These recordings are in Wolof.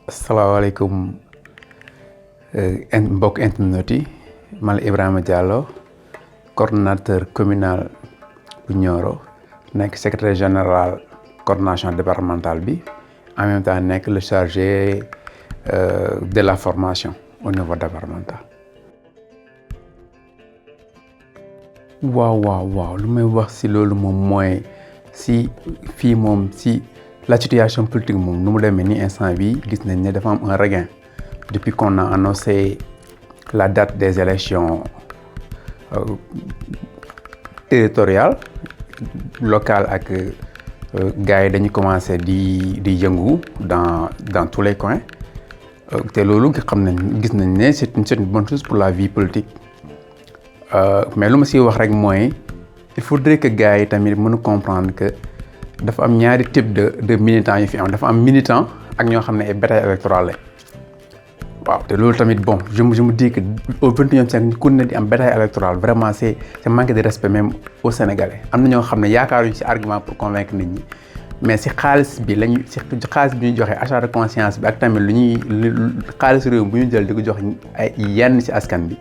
asalaamaaleykum mbokk internet yi man Ibrahima Diallo coordonnateur communal bu Nioro nekk secrétaire général coordination départementale bi en même temps nekk le chargé de la formation au niveau départemental. waaw lu may wax si loolu moom mooy si fii moom si la situation politique moom nu mu demee ni instant bi gis nañ ne dafa am un regain depuis qu'on a annoncé la date des élections territoriales locales ak gars yi dañu commencé di yëngu dans tous les coins te loolu xam nañ gis nañ ne c'est une bonne chose pour la vie politique mais lu ma siy wax rek mooy il faudrait que gars yi tamit mën a comprendre que dafa am ñaari type de militants yi fi am dafa am militant ak ñoo xam ne ay bétail électoral lañ waaw te loolu tamit bon je me dis que au 21e siècle ku ne di am bétail électoral vraiment c'est manque de respect même aux Sénégalais am na ñoo xam ne yaakaaruñu ci argument pour convaincre nit ñi mais ci xaalis bi lañu ci xaalis bi ñu joxe achat de conscience bi ak tamit lu ñuy xaalis réew bu ñu jël di ko jox ay yenn ci askan bi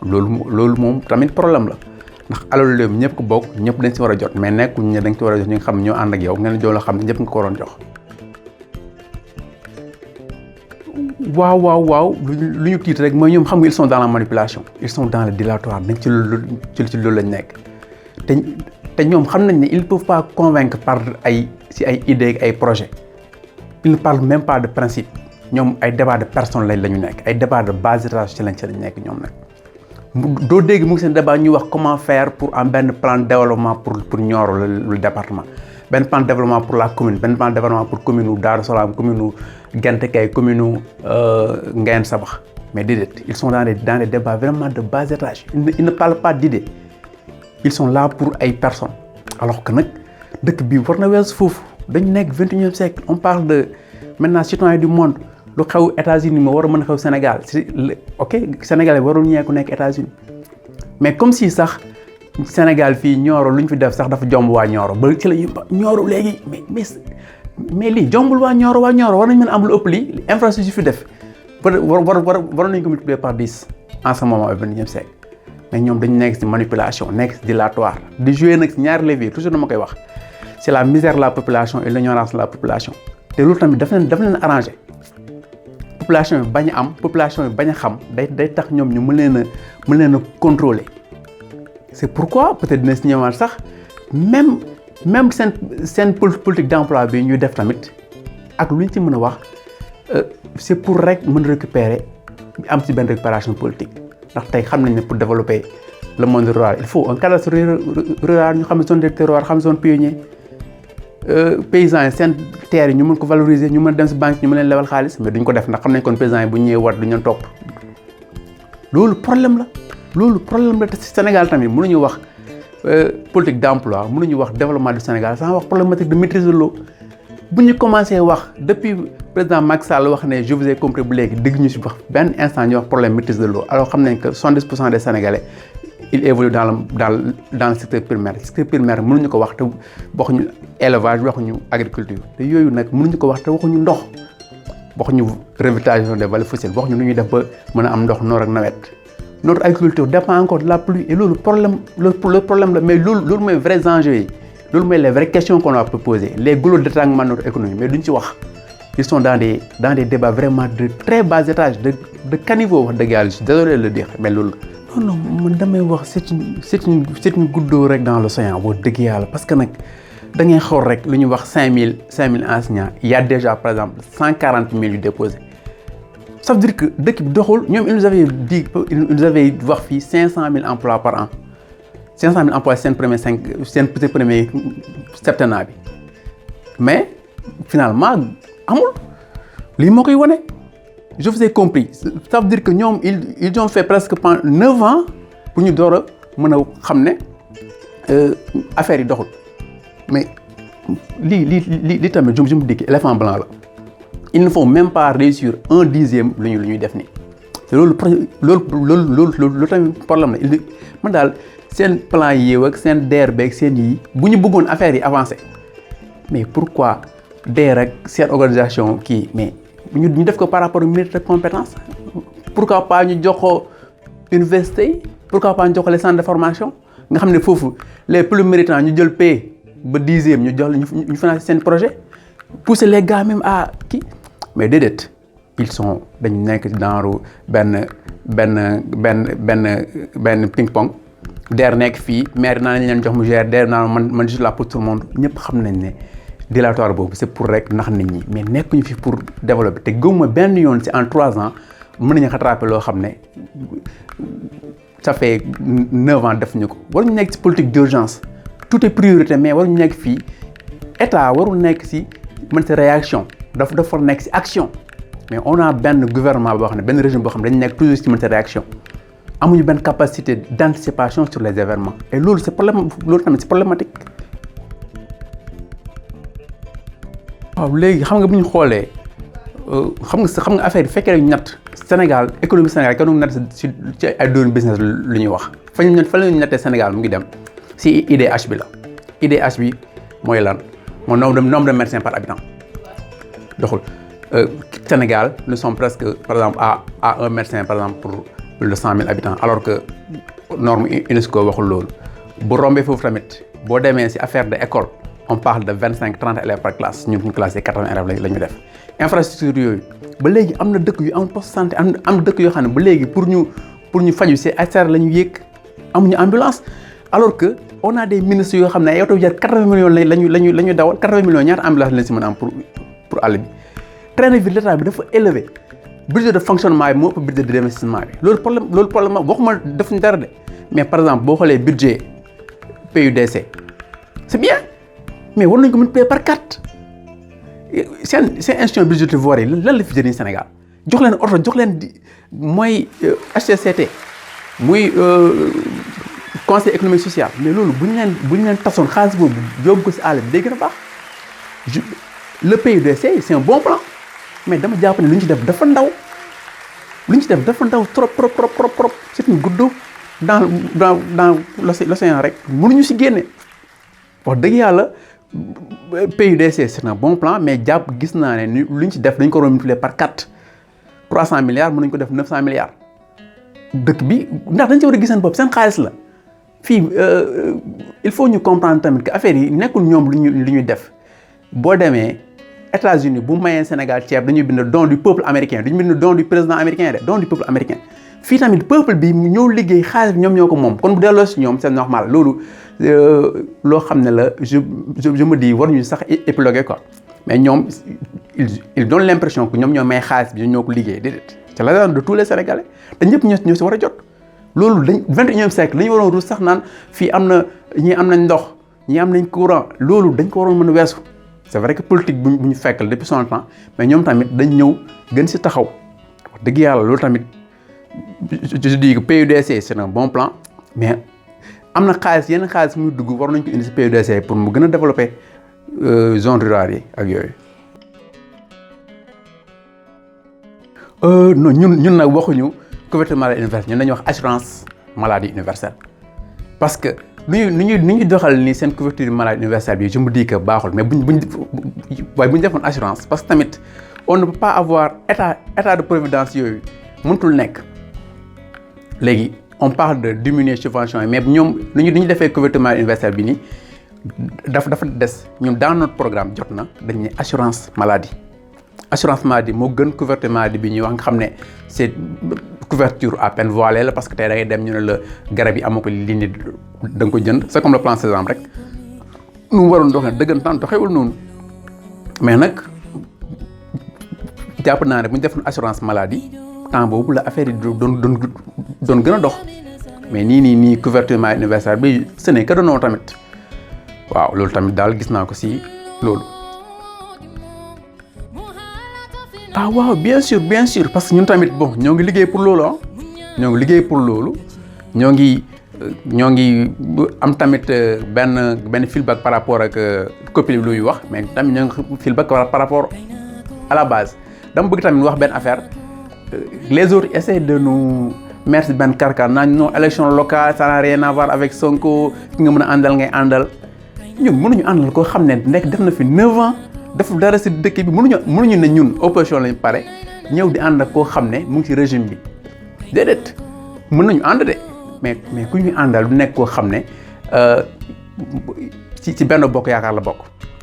loolu moom tamit problème la ndax alalu réew mi ñëpp ko bokk ñëpp dañ ci war a jot mais nekkuñ ne dañ ci war a jot ñi nga xam ne ñoo ànd ak yow ngeen jox la xam ne ñëpp nga ko waroon jox. waaw lu ñu tiit rek mooy ñoom xam nga ils sont dans la manipulation ils sont dans le dilatoire dañ ci loolu lañ nekk te ñoom xam nañ ne ils ne peuvent pas convaincre par ay idées ay projets ils ne parlent même pas de principe ñoom ay débat de personne la ñu nekk ay débat de bas étage ci lañ nekk ñoom nag. doo dégg mu ngi seen débat ñuy wax comment faire pour am benn plan de développement pour Nioro le département benn plan de développement pour la commune benn plan de développement pour commune u Darou Salam commune u Gént Kay commune u Ngayène Sabax mais déedéet ils sont dans des débats vraiment de bas étage ils ne parlent pas d'idées ils sont là pour ay personnes alors que nag dëkk bi war na weesu foofu dañu nekk 21e siècle on parle de maintenant citoyen du monde lu xew États-Unis moo war a mën a xew Sénégal ok Sénégalais warul ñeeku nekk États-Unis mais comme si sax Sénégal fii Nioro lu ñu fi def sax dafa jomb waa Nioro ba ci la Nioro léegi mais lii jombul waa Nioro war nañ mën a am lu ëpp lii infrastructure fi def war nañ ko multiplier par 10 en ce moment au 21e siècle mais ñoom dañu nekk ci manipulation nekk ci dilatoire di jouer nag ci ñaari levier toujours dama koy wax c'est la misère de la population et l'ignorance de la population te loolu tamit daf leen arrangé population bi bañ a am population bi bañ a xam day tax ñoom ñu mën leen a contrôler c'est pourquoi peut-être dina si ñëwaat sax même seen politique d'emploi bi ñuy def tamit ak lu ñu ci mën a wax c'est pour rek mën récupérer am ci benn récupération politique ndax tey xam nañ ne pour développer le monde rural il faut un cadastre rural ñu xam ne zone de terroir xam zone pionnier paysans yi seen terres yi ñu mën ko valoriser ñu mën dem si banque ñu mën leen lebal xaalis mais duñ ko def ndax xam nañ kon paysans yi bu ñu ñëwee war duñ leen topp loolu problème la te Sénégal tamit mënuñu wax politique d'emploi mënuñu wax développement du Sénégal sans wax problématique de maîtrise de l'eau bu ñu commencé wax depuis président Macky Sall wax ne je vous ai compris bu léegi dégg ñu si wax benn instant ñu wax problème maîtrise de l'eau alors xam nañ que 70% des Sénégalais il évolue dans le secteur primaire mënuñu ko wax te waxuñu élevage waxuñu agriculture te yooyu nag mënuñu ko wax te waxuñu ndox waxuñu revitalisation des vallées fossiles waxuñu nu ñuy def ba mën a am ndox noor ak nawet. Notre agriculture dépend encore de la pluie et loolu problème la mais loolu mooy vrais enjeux yi loolu mooy les vraies questions qu'on va poser les goulots d'étranglement de notre économie mais duñ ci wax ils sont dans des débats vraiment de très bas étage de caniveau wax dëgg yàlla je suis désolé de le dire mais loolu. non man damay wax c'est une goutte d'eau rek dans l'océan boo dëgg yàlla parce que nag da ngay xool rek lu ñuy wax 5000 enseignants il y a déjà par exemple 140 000 yu déposés ça veut dire que dëkk bi doxul ñoom ils nous avaient wax fii 500 000 emplois par an 500 000 emplois seen premier septennat bi mais finalement amul lii moo koy wane. Je vous ai compris ça veut dire que ñoom ils ont fait presque pendant 9 ans pour ñu door a mën a xam ne affaire yi doxul mais lii tamit je me dis que éléphant blanc la ils ne font même pas réussir 1/10 lu ñuy def nii te loolu tamit problème la man daal seen plan yi ak seen DER beeg seen yi bu ñu bëggoon affaire yi avancer mais pourquoi DER ak seen organisation kii mais ñu def ko par rapport au mérite de compétence. Pourquoi pas ñu jox ko université, pourquoi pas ñu jox ko les centres de formation nga xam ne foofu les plus méritants ñu jël paie ba 10e ñu jox ñu financer seen projet, pousser les gars même à kii. Mais déedéet ils sont dañu nekk dans benn ping pong. DER nekk fii maire naa lañ leen jox mu gère DER naa man je suis là pour tout le monde ñëpp xam nañ ne dilatoire boobu c'est pour rek nax nit ñi mais nekkuñu fi pour développer te gëmuma benn yoon ci en 3 ans mën nañu rattraper loo xam ne ça fait 9 ans defuñu ko. waruñu nekk ci politique d'urgence tout est priorité mais waruñu nekk fii état warul nekk ci mën ci réaction dafa nekk ci action mais on a benn gouvernement boo xam ne benn régime boo xam ne dañu nekk toujours ci mën ci réaction. amuñu benn capacité d'anticipation sur les événements et loolu tamit c'est problématique. waaw léegi xam nga bu ñu xoolee xam nga affaire yi fekkee rek ñett Sénégal économie Sénégal kenn du natt ci ay domaine business lu ñuy wax fa la ñu nattee Sénégal mu ngi dem ci IDH bi la. IDH bi mooy lan mooy nombre de médecins par habitant doxul Sénégal nous sommes presque par exemple à un médecin par exemple pour plus de 100 000 habitants alors que norme UNESCO waxul loolu bu rombee foofu tamit boo demee ci affaire de école on parle de 25-30 élèves par classe ñun ñu classé 80 élèves la ñu def. infrastructure yooyu ba léegi am na dëkk yu am poste santé am dëkk yoo xam ne ba léegi pour ñu faju ci ay serre la ñu yéeg amuñu ambulance alors que on a des ministres yoo xam ne ay oto yu jar 80 millions la ñu dawal 80 millions ñaata ambulance lañ ci mën a am pour àll bi. train de vie de l'État bi dafa élevé. budget de fonctionnement bi moo ëpp budget d'investissement bi loolu problème waxuma defuñu dara de mais par exemple boo xoolee budget PUDC c'est bien mais war nañ ko mën payer par 4 seen institution budgétivore yi lan la fi jëriñ Sénégal jox leen oto jox leen mooy HCCT muy conseil économique social mais loolu bu ñu leen tasoon xaalis boobu yóbbu ko ci àll bi day gën a baax le PUDC c'est un bon plan. mais dama jàpp ne lu ñu ci def dafa ndaw trop c'est une goutte d'eau dans l'océan rek mënuñu ci génne wax dëgg yàlla PUDC c'est un bon plan mais gis naa ne lu ñu ci def dañ ko war a multiplier par 4 300 milliards mën nañu ko def 900 milliards dëkk bi ndax dañ ci war a gis seen bopp seen xaalis la fii il faut ñu comprendre tamit que affaire yi nekkul ñoom lu ñuy def boo demee États-Unis bu mayee Sénégal ceeb dañuy bind don du peuple américain duñu bind don du président américain de don du peuple américain fii tamit peuple bi ñëw liggéey xaalis bi ñoom ñoo ko moom kon bu delloo si ñoom c'est normal loolu loo xam ne la je me dis waruñu sax épiloguer quoi mais ñoom ils donnent l'impression que ñoom ñoo may xaalis bi ñoo ko liggéey déedéet c'est la de tous les Sénégalais te ñëpp ñoo si war a jot loolu dañ 21e siècle dañu waroon ruus sax naan fii am na ñii am nañ ndox ñii am nañ courant loolu dañ ko waroon mën a weesu. c'est vrai que politique bu ñu fekkal depuis son temps mais ñoom tamit dañ ñëw gën ci taxaw wax dëgg yàlla loolu tamit je dis que PUDC c'est un bon plan mais am na yenn xaalis muy dugg war nañ ko indi ci PUDC pour mu gën a développer zone rurale yi ak yooyu. non ñun nag waxuñu couverture maladie universelle ñun dañuy wax assurance maladie universelle parce que. ni ñuy doxal ni seen couverture maladie universelle bi je me dis que baaxul mais buñ defoon assurance parce que tamit on ne peut pas avoir état de providence yooyu mënatul nekk léegi on parle de diminuer subvention yi mais ñoom ni ñu defee couverture maladie universelle bi nii dafa des ñun dans notre programme jot na dañ ne assurance maladie moo gën couverture maladie bi ñuy wax nga xam ne c'est couverture à peine voilée la parce que tey da ngay dem ñu ne la garab yi amoo ko li ni da nga ko jënd c'est comme le plan Sésame rek nu mu waroon doxee dëggantaan doxewul noonu mais nag jàpp naa ne bu ñu defoon assurance maladie temps boobu la affaire yi doon gën a dox mais nii couverture maladie universelle bi ce n'est que doonoo tamit waaw loolu tamit daal gis naa ko ci loolu. ah waaw bien sûr parce que ñun tamit bon ñoo ngi liggéey pour loolu ñoo ngi am tamit benn feedback par rapport ak copie bi luy wax mais tamit ñoo ngi feedback par rapport à la base dama bëgg tamit wax benn affaire les autres essaient de nous mettre benn carcan naan non élection locale ça n'a rien à voir avec Sonko ki nga mën a àndal ngay àndal ñun mënuñu àndal koo xam ne nekk def na fi 9 ans deful dara si dëkk bi mënuñu ne ñun opposition lañ pare ñëw di ànd ak koo xam ne mu ngi ci régime bi déedéet mën nañu ànd de mais ku ñuy àndal du nekk koo xam ne ci benn bokk yaakaar la bokk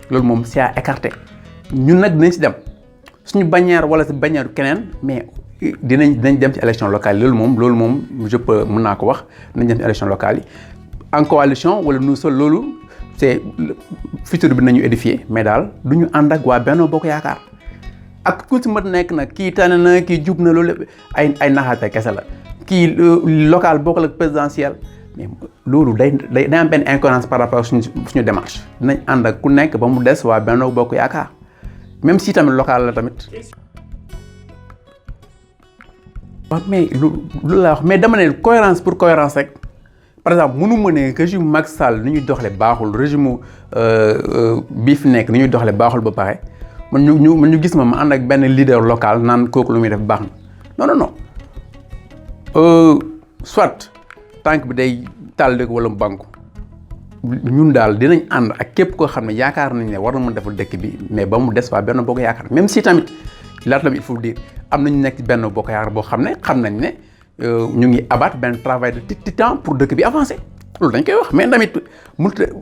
loolu moom c'est à écarter ñun nag dinañ si dem suñu bannière wala si bannière keneen mais dinañ dem ci élection locale yi loolu moom je peux mën naa ko wax dinañ dem ci élection locale yi en coalition wala nous seuls loolu c'est futur bi nañu édifier mais daal du ñu ànd ak waa Benno Bokk Yaakaar ak ku si mën nekk nag kii tànn na kii jub na loolu ay naxaate kese la kii local bokkul ak présidentiel mais loolu day am benn incohérence par rapport suñu démarche dinañ ànd ak ku nekk ba mu des waa Benno Bokk Yaakaar même si tamit local la tamit. waaw mais lu la wax mais dama ne cohérence pour cohérence rek par exemple mënu ma ne régime Macky Sall ni ñuy doxalee baaxul régime bii fi nekk ni ñuy doxalee baaxul ba pare man ñu gis ma ànd ak benn leader local naan kooku lu muy def baax na non soit tànk bi day taal dëkk wala mu banku ñun daal dinañ ànd ak képp koo xam ne yaakaar nañ ne war na mën defal dëkk bi mais ba mu des waa Benno Bokk Yaakaar même si tamit laata tamit il faut dire am nañu nekk ci Benno Bokk Yaakaar boo xam ne xam nañ ne ñu ngi abattre benn travail de titan pour dëkk bi avancer loolu dañ koy wax mais tamit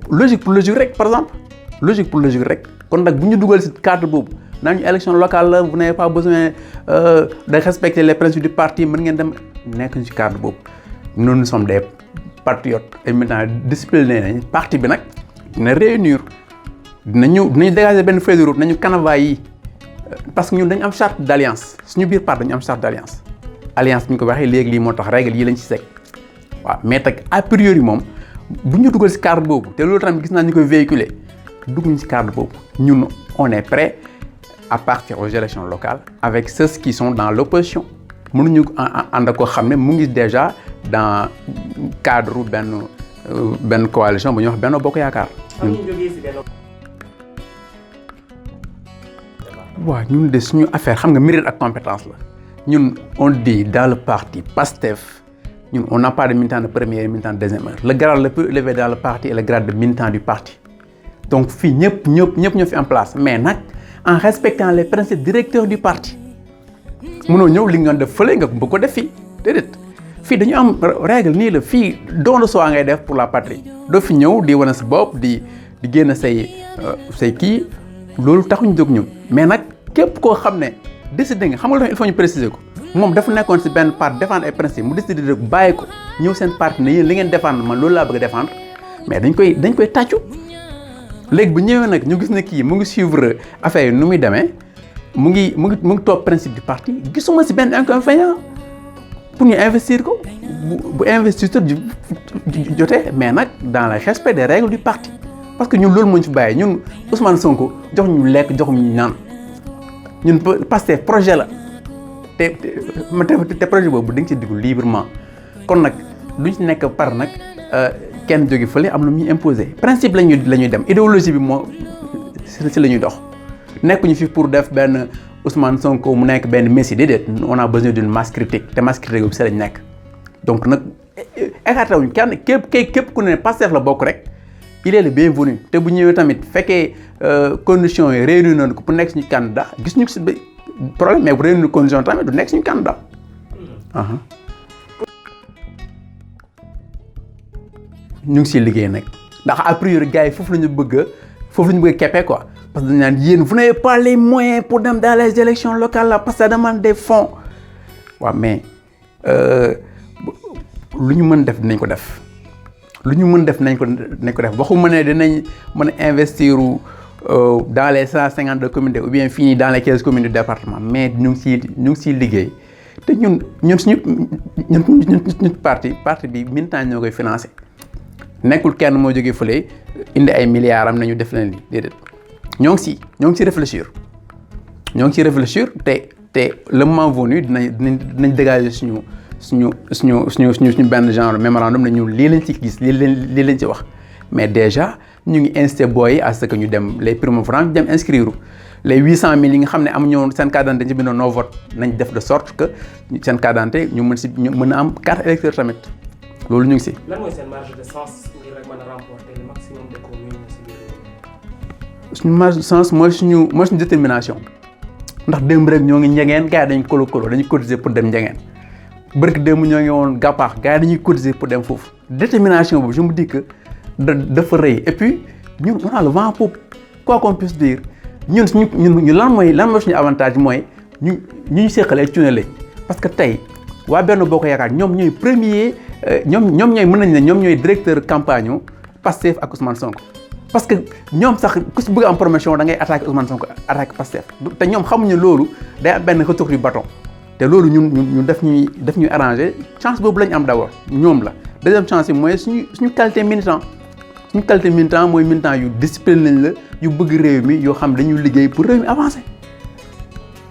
logique pour logique rek par exemple logique pour logique rek kon nag bu ñu dugal ci cadre boobu naan ñu élection locale la vous n'avez pas besoin de respecter les principes du parti mën ngeen dem nekk ñu ci cadre boobu nous sommes des patriotes et maintenant discipliné nañ parti bi nag dina réunir dinañu dégager benn feuille de route nañu canevas yi parce que ñun dañu am charte d'alliance suñu biir parti dañu am charte d'alliance alliance bi ñu ko waxee léegi lii moo tax règle yi lañ ci seg waaw mais tag a priori moom bu ñu dugal ci cadre boobu te loolu tamit gis naa ñu koy véhiculer dugg ñu ci cadre boobu ñun on est prêt à partir aux élections locales avec ceux qui sont dans l'opposition mënuñu ànd ak koo xam ne mu ngi déjà dans cadre benn coalition bu ñuy wax Benno Bokk Yaakaar. waaw ñun de suñu affaire xam nga mérite ak compétence la ñun on dit dans le parti PASTEF ñun on n'a pas de militant de première et militant de deuxième heure le grade le plus élevé dans le parti est le grade de militant du parti donc fii ñëpp ñoo fi en place mais nag en respectant les principes directeurs du parti mënoo ñëw li nga def fële nga bëgg ko def fii déedéet fii dañu am règle nii la fii don de soi ngay def pour la patrie doo fi ñëw di wane sa bopp di génn say kii loolu taxuñu jóg ñun mais nag képp koo xam ne décidé nga xam nga il faut ñu préciser ko moom dafa nekkoon ci benn part défendre ay principe mu décidé rek bàyyi ko ñëw seen parti ne yéen li ngeen défendre man loolu laa bëgg a défendre mais dañ koy tàccu léegi bu ñëwee nag ñu gis ne kii mu ngi suivre affaire yi nu muy demee mu ngi topp principe du parti gisuma ci benn inconvénient pour ñu investir ko bu investisseur jotee mais nag dans le respect des règles du parti parce que ñun loolu moo ñu fi bàyyi ñun Ousmane Sonko jox ñu lekk jox ñu naan ñun Pastef projet la te projet boobu da nga ci dugg librement kon nag duñ ci nekk par nag kenn jóge fële am lu ñuy imposer principe la ñuy dem idéologie bi moo ci la ñuy dox nekkuñu fi pour def benn Ousmane Sonko mu nekk benn messie déedéet on a besoin d'une masse critique te masse critique boobu ci lañ nekk donc nag écarté wuñ kenn képp ku ne Pastef la bokk rek il est le bienvenu te bu ñëwee tamit fekkee conditions yi réunir nañu ko pour nekk suñu candidat gis ñu ko ci problème mais bu réunir condition tamit du nekk suñu candidat. ñu ngi siy liggéey nag ndax a priori gars yi foofu la ñu bëgg a keppee quoi parce que dañu naan yéen vous n'avez pas les moyens pour dem dans les élections locales là parce que ça demande des fonds waaw mais lu ñu mën def dinañ ko def. lu ñu mën def nañ ko def waxuma ne dinañ mën a investir dans les 152 communautés ou bien fii nii dans les 15 communes du département mais ñu ngi siy liggéey te ñun suñu parti bi militant ñoo koy financé nekkul kenn moo jógee fële indi ay milliards am nañu def leen lii déedéet ñoo ngi si réfléchir te le moment venu dinañ dégager suñu benn genre mémorandum ne ñu lii lañ ci gis lii lañ ci wax mais déjà ñu ngi incité booy yi à ce que ñu dem les primo-votants ñu dem inscrire les 800 000 yi nga xam ne am ñoo seen carte d'identité ci bindoon no vote nañ def de sorte que seen carte d'identité ñu mën a am carte électeur tamit loolu ñu ngi si. lan mooy seen marge de sens ngir rek mën a remporter le maximum de communes ci biir suñu sens mooy suñu détermination ndax démb rek ñoo ngi njegeen gars yi dañuy kolo dañuy cotiser pour dem njegeen bërk démb ñoo ngi woon gàppaax gars yi dañuy cotiser pour dem foofu détermination boobu je me dis que dafa rëy et puis ñun on a le vent pour quoi qu'on puisse dire ñun lan mooy suñu avantage mooy ñu seqal ay cuune lañ parce que tey waa Benno Bokk Yaakaar ñoom ñooy premier ñoom ñooy mën nañ ne ñoom ñooy directeur campagne Pastef ak Ousmane Sonko parce que ñoom sax ku si bëgg am promotion da ngay attaquer Ousmane Sonko attaquer Pastef te ñoom xamuñu loolu day am benn retour du bâton te loolu ñun daf ñuy arrangé chance boobu lañ am d'abord ñoom la deuxième chance bi mooy suñu qualité militant mooy militant yu discipline lañ la yu bëgg réew mi yoo xam dañuy liggéey pour réew mi avancer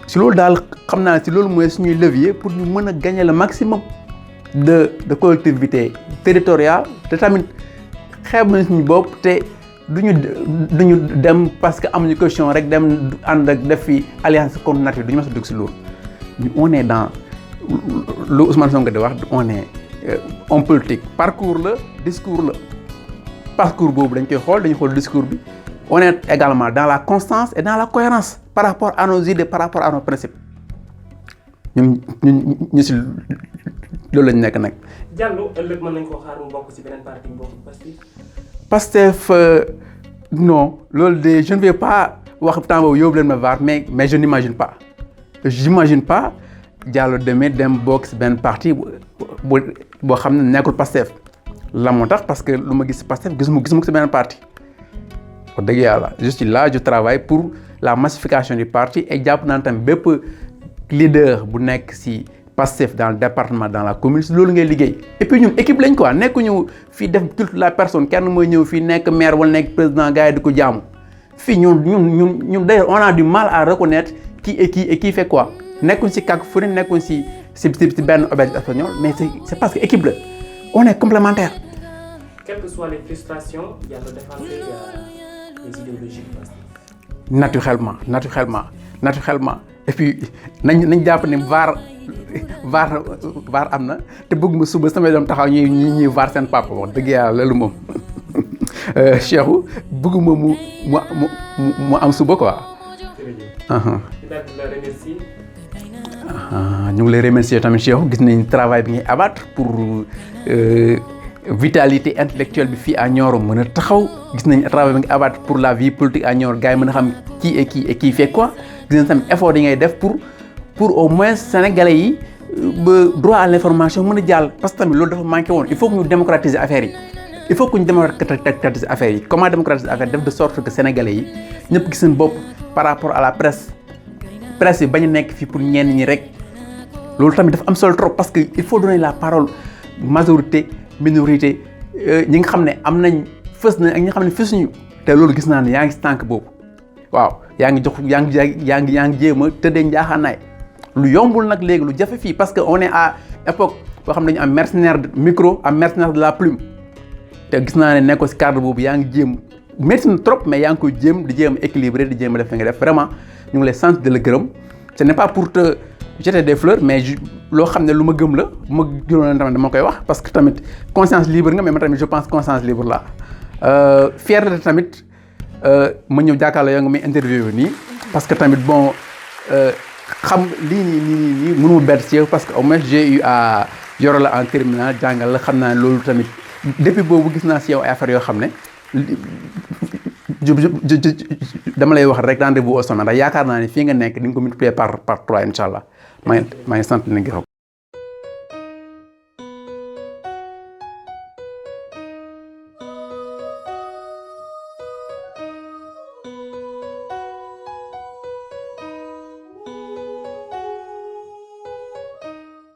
si loolu daal xam naa si loolu mooy suñuy levier pour ñu mën a gagner le maximum de collectivité territoriale te tamit xeeb nañ suñu bopp te duñu dem parce que amuñu question rek dem ànd ak def fi alliance contre nature duñu mës a dugg si loolu on est dans lu Ousmane Sonko di wax on est homme politique parcours la discours la parcours boobu dañ koy xool dañuy xool discours bi on est également dans la constance et dans la cohérence par rapport à nos idées par rapport à nos principes ñu si loolu lañ nekk nag. Diallo ëllëg mën nañ koo xaar mu bokk si beneen parti bokk Pastef non loolu de je ne vais pas wax temps boobu yóbbu leen ma VAR mais je n'imagine pas Diallo demee dem bokk si benn parti boo xam ne nekkul Pastef la moo tax parce que lu ma gis Pastef gisuma ko si benn parti wax dëgg yàlla je suis là je travaille pour la massification du parti et jàpp naa tamit bépp leader bu nekk si Pastef dans le département dans la commune si loolu ngay liggéey et puis ñun équipe lañ quoi nekkuñu fii def culte la personne kenn mooy ñëw fii nekk maire wala nekk président gars yi di ko jaamu fii ñun d'ailleurs on a du mal à reconnaître qui est qui et qui fait quoi nekkuñ si cacophonie nekkuñ si benn auberge espagnole mais c'est parce que équipe la on est complémentaires. Quelles que soient les frustrations yàlla défendre les idéologies du Pastef. naturellement et puis nañ jàpp ne VAR am na te bëgg ma suba samay doom taxaw ñuy VAR seen papa wax dëgg yàlla loolu moom Cheikhou bëgguma mu am suba quoi. ñu ngi lay remercier tamit Cheikhou gis nañ travail bi ngay abattre pour vitalité intellectuelle bi fii à Nioro mën a taxaw gis nañ travail bi ngay abattre pour la vie politique à Nioro gars yi mën a xam qui est qui et qui fait quoi gis nañ tamit effort yi ngay def pour au moins sénégalais yi ba droit à l'information mën a jàll parce que tamit loolu dafa manqué woon il faut que ñu démocratiser affaire yi il faut que ñu démocratiser affaire yi comment démocratiser affaire def de sorte que sénégalais yi ñëpp gis seen bopp par rapport à la presse yi bañ a nekk fii pour ñenn ñi rek loolu tamit dafa am solo trop parce que il faut donner la parole majorité minorité ñi nga xam ne am nañ fës nañ ak ñi nga xam ne fësuñu te loolu gis naa ne yaa ngi si tànk boobu waaw yaa ngi jéem a tëddee njaaxaanaay lu yombul nag léegi lu jafe fii parce que on est à époque boo xam ne dañu am mercenaire de micro am mercenaire de la plume te gis naa ne nekk ko si cadre boobu yaa ngi jéem métti na trop mais yaa ngi koy jéem di jéem équilibré di jéem a def fi nga def vraiment ñu ngi lay sant de la gërëm ce n'est pas pour te jeter des fleurs mais loo xam ne lu ma gëm la bu ma gënoon tamit dama koy wax parce que tamit conscience libre nga mais man tamit je pense conscience libre la fierté tamit ma ñëw jàkkaarloo yoo nga may interview nii parce que tamit bon xam lii nii mënuma bett ci yow parce que au moins j'ai eu à yoro la en terminale jàngal la xam naa ne loolu tamit depuis boobu gis naa si yow ay affaires yoo xam ne dama lay wax rek rendez-vous au sommet ndax yaakaar naa ne fii nga nekk di nga ko multiplier par 3 incha allah maa ngi sant na gërëm